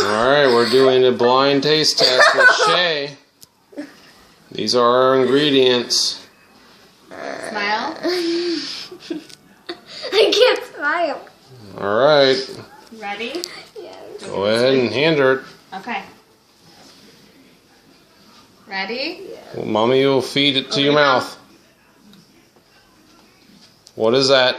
Alright, we're doing a blind taste test with Shay. These are our ingredients. Smile. I can't smile. Alright. Ready? Yes. Go ahead and hand her it. Okay. Ready? Well, Mommy will feed it to your mouth. What is that?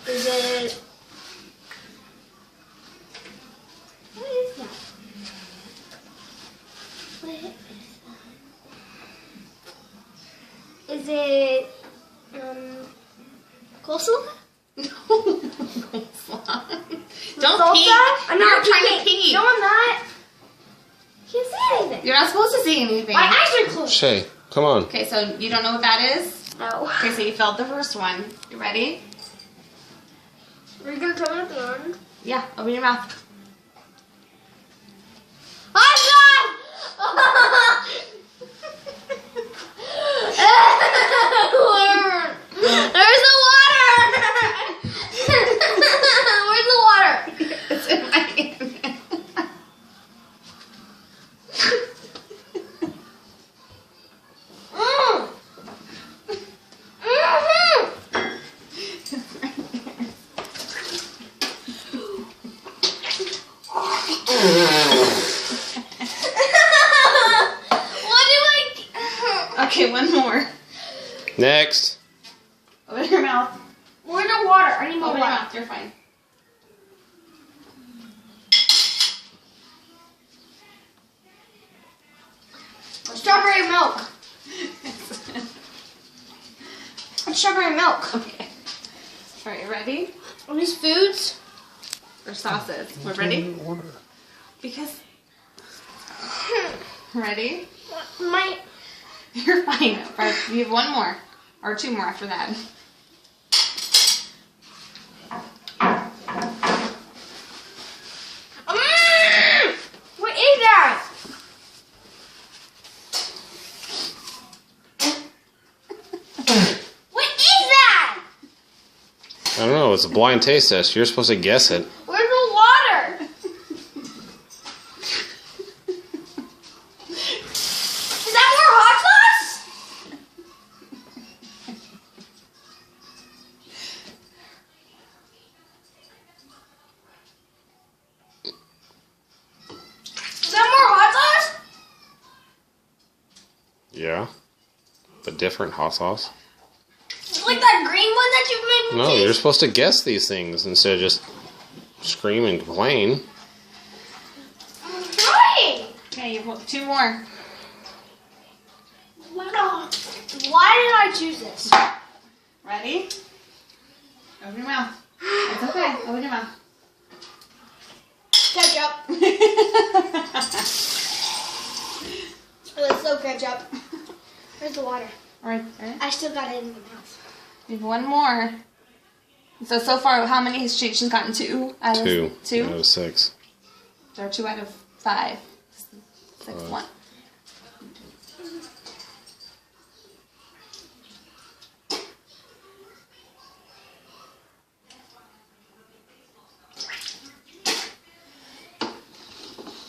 Is it... What is that? What is that? Is it... coleslaw? Don't Salsa? pee. I'm You're not trying to peeking. pee. No, I'm not. Can't see anything. You're not supposed to see anything. My eyes are closed. Shay, come on. Okay, so you don't know what that is? No. Okay, so you failed the first one. You ready? Are you gonna tell me at the end? Yeah, open your mouth. Oh God! There's the water! Where's the water? It's in my hand. Okay, one more. Next. Open your mouth. Where's the water? I need more Open your water. mouth. You're fine. Strawberry milk. It's strawberry milk. Okay. All right, ready? Are these foods? Or sauces. We're ready? Because. Ready? My. You're fine. Right, you have one more. Or two more after that. What is that? What is that? I don't know, it's a blind taste test. You're supposed to guess it. Where's the water? Is that more hot sauce? Is that more hot sauce? Yeah. But different hot sauce. It's like that green one that you made me No, taste? you're supposed to guess these things instead of just scream and complain. I'm trying. Okay, you have two more. Why did I choose this? Ready? Open your mouth. It's okay. Open your mouth. Ketchup. Let's so ketchup. Where's the water? All right. Ready? I still got it in my mouth. You have one more. So far, how many has she's gotten? Two out of Two. two? Out of 6. Or 2 out of 5. 6, 1.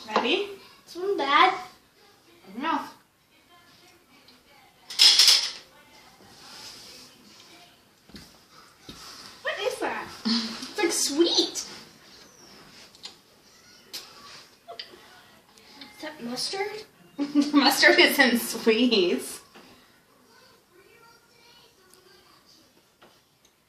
Ready? This one bad. Open your mouth. What is that? It's like sweet. Is that mustard? Mustard isn't sweet.